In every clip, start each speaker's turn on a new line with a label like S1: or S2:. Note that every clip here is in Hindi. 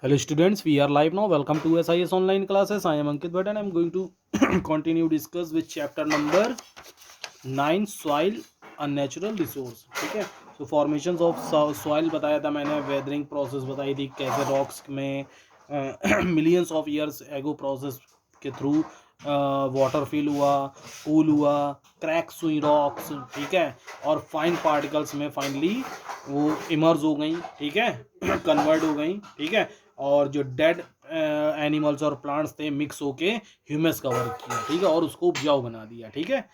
S1: Hello students, we are live now. Welcome to SIS online classes. I am Ankit Bhatt and I am going to continue discuss with chapter number 9 soil a natural resource. ठीक है. So formations of soil बताया था मैंने, weathering process बताई थी, कैसे rocks में millions of years ago process के थ्रू वाटर फिल हुआ, कूल हुआ, क्रैक्स हुई रॉक्स, ठीक है, और फाइन पार्टिकल्स में फाइनली वो इमर्ज हो गई, ठीक है, कन्वर्ट हो गई, ठीक है, और जो डेड एनिमल्स और प्लांट्स थे मिक्स होके ह्यूमस कवर किया, ठीक है, और उसको उपजाऊ बना दिया, ठीक है.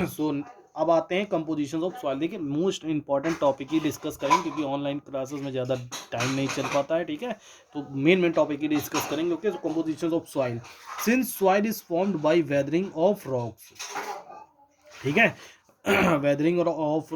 S1: सो अब आते हैं कंपोजिशन ऑफ सॉइल. देखिए मोस्ट इंपॉर्टेंट टॉपिक ही डिस्कस करेंगे क्योंकि ऑनलाइन क्लासेस में ज़्यादा टाइम नहीं चल पाता है, ठीक है, तो मेन टॉपिक ही डिस्कस करेंगे. Okay, so composition of soil. Since soil is formed by weathering of rocks, ठीक है, वेदरिंग ऑफ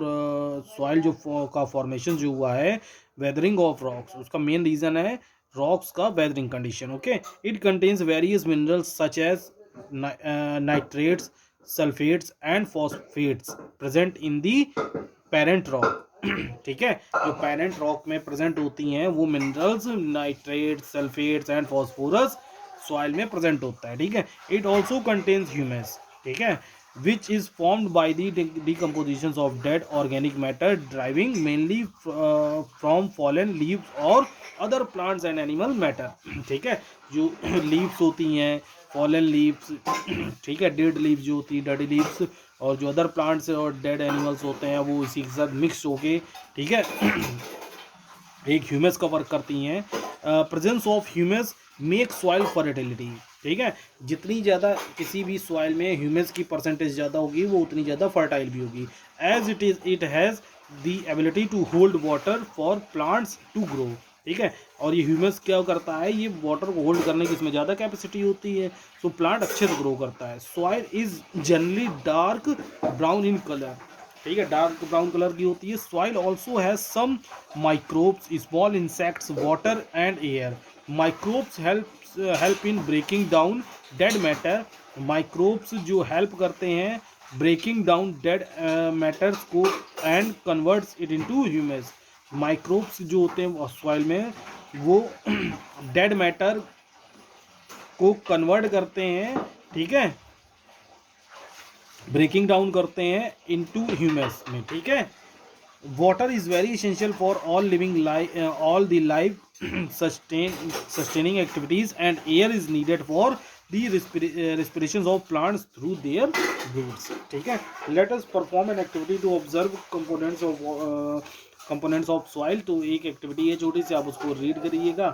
S1: सॉइल जो का फॉर्मेशन जो हुआ है वेदरिंग ऑफ रॉक्स, उसका मेन रीजन है रॉक्स का weathering condition. Okay, it contains various minerals such as nitrates, sulphates and phosphates present in the parent rock. ठीक है, जो पेरेंट रॉक में प्रेजेंट होती हैं वो minerals nitrate, sulphates and phosphorus soil में प्रेजेंट होता है. ठीक है, इट ऑल्सो कंटेन्स ह्यूमस, ठीक है, which is formed by the decompositions of dead organic matter deriving mainly from fallen leaves or other plants and animal matter. ठीक है, जो लीव्स होती हैं फॉलन लीव्स, ठीक है, डेड लीव्स जो होती है डेड लीव्स, और जो अदर प्लांट्स और डेड एनिमल्स होते हैं वो इसी के साथ मिक्स होके, ठीक है, एक ह्यूमस का वर्क करती हैं. Presence of humus make soil fertility. ठीक है, जितनी ज़्यादा किसी भी सॉइल में ह्यूमस की परसेंटेज ज़्यादा होगी वो उतनी ज़्यादा फर्टाइल भी होगी. As it has the ability to hold water for plants to grow. ठीक है, और ये ह्यूमस क्या करता है, ये वाटर को होल्ड करने की इसमें ज़्यादा कैपेसिटी होती है, तो प्लांट अच्छे से ग्रो करता है. Soil is generally dark brown in colour. ठीक है, डार्क ब्राउन कलर की होती है. Soil also has some microbes, small insects, water and air. Microbes help in breaking down dead matter. Microbes जो हेल्प करते हैं ब्रेकिंग डाउन डेड मैटर्स को and converts it into humus. Microbes जो होते हैं सॉइल में वो डेड मैटर को कन्वर्ट करते हैं, ठीक है, ब्रेकिंग डाउन करते हैं इनटू ह्यूमस में. ठीक है, water is very essential for all living life, all the life sustaining activities, and air is needed for the respirations of plants through their roots. ठीक है, let us perform an activity to observe components of soil. तो एक एक्टिविटी है छोटी सी, आप उसको रीड करिएगा.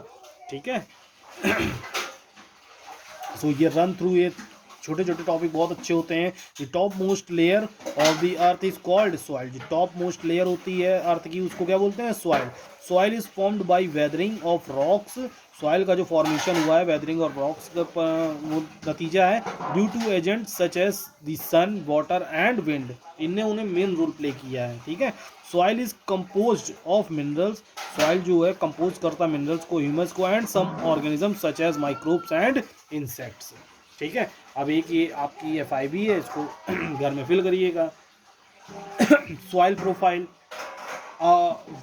S1: ठीक है, सो ये रन थ्रू, ये छोटे छोटे टॉपिक बहुत अच्छे होते हैं. The top most layer of the earth is called soil. जो टॉप मोस्ट लेयर होती है अर्थ की उसको क्या बोलते हैं, soil. Soil is formed by weathering of rocks. Soil का जो फॉर्मेशन हुआ है वेदरिंग ऑफ रॉक्स का वो नतीजा है due to agent such as the sun, water and wind. इनने उन्हें मेन रोल प्ले किया है. ठीक है, soil is composed of minerals. Soil जो है कंपोज करता है मिनरल्स को, ह्यूमस को, and some organism such as microbes and insects. ठीक है, अब एक ये आपकी FIB है, इसको घर में फिल करिएगा. Soil profile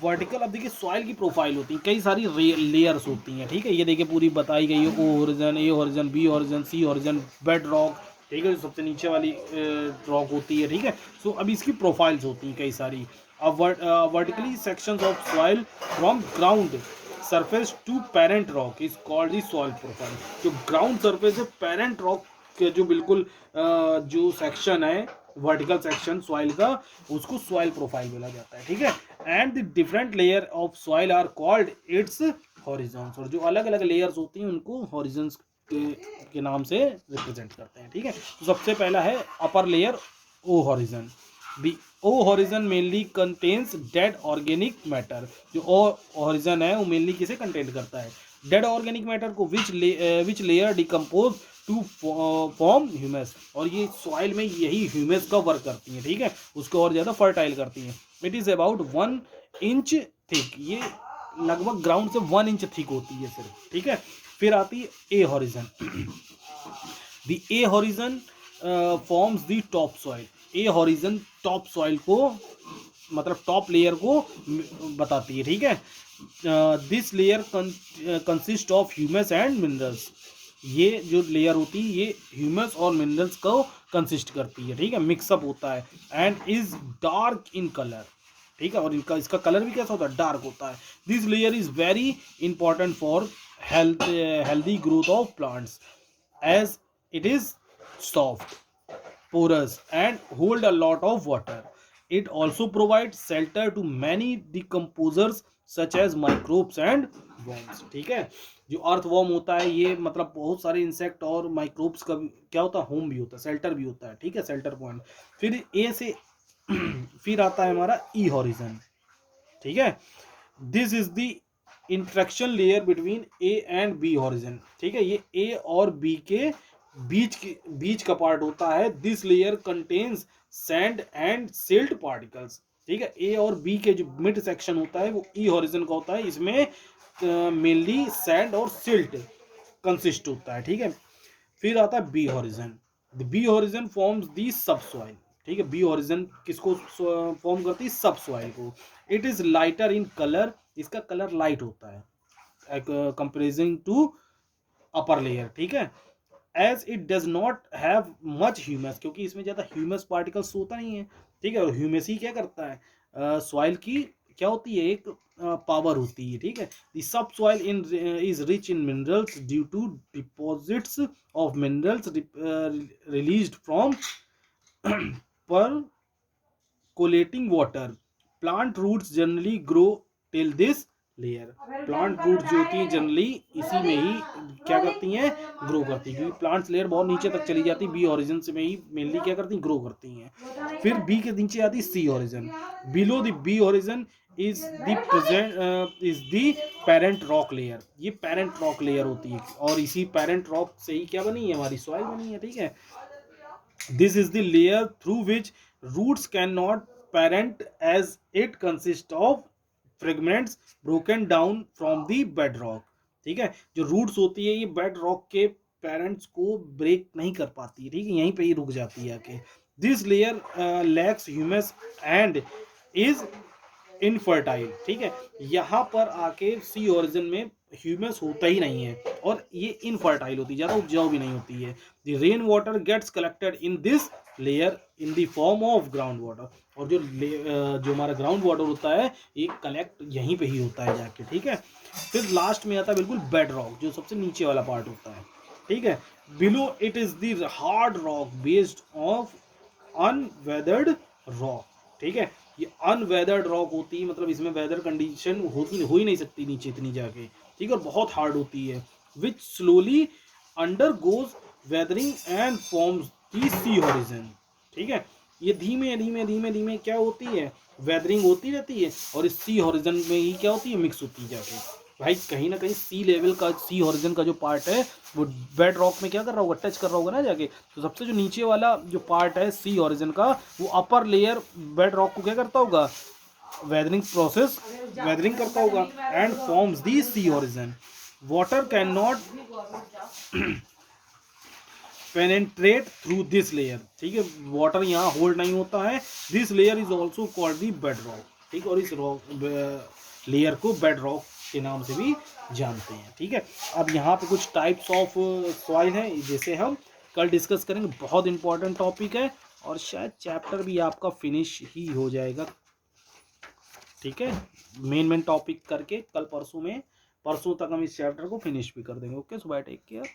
S1: vertical. अब देखिए सॉइल की प्रोफाइल होती है, कई सारी लेयर्स होती हैं. ठीक है, ये देखिए पूरी बताई गई है, ओ हॉरिजन, ए हॉरिजन, बी हॉरिजन, सी हॉरिजन, बेड रॉक. ठीक है, जो सबसे नीचे वाली रॉक होती है. ठीक है, सो अब इसकी प्रोफाइल्स होती हैं कई सारी. अब vertically sections of soil from ground surface to parent rock is called the soil profile. जो ग्राउंड सरफेस है पेरेंट रॉक के जो बिल्कुल जो सेक्शन है वर्टिकल सेक्शन सॉइल का, उसको सॉइल प्रोफाइल बोला जाता है. ठीक है, and the different layer of soil are called its horizons. और जो अलग अलग लेयर्स होती हैं उनको हॉरिजॉन्स के नाम से रिप्रेजेंट करते हैं. ठीक है, तो सबसे पहला है upper layer O horizon. The O horizon mainly contains dead organic matter. जो ओ हॉरिजन है वो मेनली किसे कंटेन करता है, डेड ऑर्गेनिक मैटर को, which layer decompose to form humus. और ये सॉइल में यही ह्यूमस का वर्क करती हैं. ठीक है, उसको और ज़्यादा फर्टाइल करती हैं. It is about 1 inch thick. ये लगभग ग्राउंड से 1 इंच थिक होती है सिर्फ. ठीक है, फिर आती है A horizon. The A horizon forms the topsoil. A horizon topsoil को मतलब टॉप लेयर को बताती है. ठीक है, this layer consist of humus and minerals. ये जो लेयर होती है ये ह्यूमस और मिनरल्स को कंसिस्ट करती है, ठीक है, मिक्सअप होता है, and is dark in colour, ठीक है, और इनका इसका कलर भी कैसा होता है, डार्क होता है। This layer is very important for healthy growth of plants as it is soft, porous and hold a lot of water. It also provides shelter to many decomposers such as microbes and worms, ठीक है। जो अर्थ वॉर्म होता है ये मतलब बहुत सारे इंसेक्ट और माइक्रोब्स का क्या होता है, होम भी होता है, शेल्टर भी होता है, ठीक है, शेल्टर पॉइंट। फिर ए से फिर आता है हमारा ई हॉरिजन, ठीक है। This is the interaction layer between A and B horizon, ठीक है, ये ए और बी के बीच का पार्ट होता है। This layer contains sand and silt particles, ठीक है। ए और बी के जो मिड सेक्शन होता है वो ई हॉरिजन का होता है, इसमें मेनली सैंड और सिल्ट कंसिस्ट होता है, ठीक है। फिर आता है B horizon. The B horizon forms the subsoil, ठीक है। बी हॉरिजन किसको फॉर्म करती है, सब सॉइल को। It is lighter in colour, इसका कलर लाइट होता है कंपेरिजन टू अपर लेयर, ठीक है। As it does not have much humus, क्योंकि इसमें ज्यादा ह्यूमस पार्टिकल्स होता नहीं है, ठीक है। और ह्यूमस ही क्या करता है, सॉइल की क्या होती है, एक पावर होती है, ठीक है। The subsoil in is rich in minerals due to deposits of minerals released from percolating water. Plant roots generally grow till this layer. Plant root जो होती है जनरली इसी में ही क्या करती हैं, ग्रो करती हैं, क्योंकि प्लांट्स लेयर बहुत नीचे तक चली जाती है, बी ओरिजिन से में ही मेनली क्या करती हैं, ग्रो करती हैं। फिर बी के नीचे आती है C horizon. Below the B horizon is the present is the parent rock layer. ये पेरेंट रॉक लेयर होती है, और इसी पेरेंट रॉक से ही क्या बनी है, हमारी सॉइल बनी है, ठीक है। This is the layer through which roots cannot parent as it consists of fragments broken down from the bedrock, ठीक है। जो रूट्स होती है ये बेड रॉक के पेरेंट्स को ब्रेक नहीं कर पाती, ठीक है, यहीं पे ही रुक जाती है आके। This layer lakhs humus and is infertile, ठीक है। यहाँ पर आके सी ओरिजिन में ह्यूमस होता ही नहीं है, और ये इनफर्टाइल होती है, ज़्यादा उपजाऊ भी नहीं होती है। The rain water gets collected in this layer in the form of ground water, और जो हमारा ग्राउंड वाटर होता है ये कलेक्ट यहीं पे ही होता है जाके, ठीक है। फिर लास्ट में आता है बिल्कुल बेड रॉक, जो सबसे नीचे वाला पार्ट होता है, ठीक है। Below it is the hard rock based of unweathered rock, ठीक है। ये अनवेदर्ड रॉक होती है, मतलब इसमें वेदर कंडीशन होती हो ही नहीं सकती नीचे इतनी जाके, ठीक है, और बहुत हार्ड होती है। Which slowly under goes weathering and forms the C horizon, ठीक है। ये धीमे धीमे धीमे धीमे क्या होती है, वेदरिंग होती रहती है, और इस सी हॉरिजन में ही क्या होती है, मिक्स होती है जाके। भाई कहीं ना कहीं सी लेवल का, सी हॉरिजन का जो पार्ट है वो बेड रॉक में क्या कर रहा होगा, टच कर रहा होगा ना जाके। तो सबसे जो नीचे वाला जो पार्ट है सी हॉरिजन का, वो अपर लेयर बेड रॉक को क्या करता होगा, वेदरिंग प्रोसेस, वेदरिंग करता होगा, and forms the C horizon. Water can not penetrate through this layer, ठीक है, वाटर यहाँ होल्ड नहीं होता है। This layer is also called the bed rock, ठीक है, और इस रॉक लेयर को बेड रॉक के नाम से भी जानते हैं, ठीक है। अब यहाँ पे कुछ टाइप्स ऑफ सॉइल हैं जिसे हम कल डिस्कस करेंगे, बहुत इंपॉर्टेंट टॉपिक है, और शायद चैप्टर भी आपका फिनिश ही हो जाएगा, ठीक है। मेन टॉपिक करके कल परसों तक हम इस चैप्टर को फिनिश भी कर देंगे। ओके, सो बाय, टेक केयर।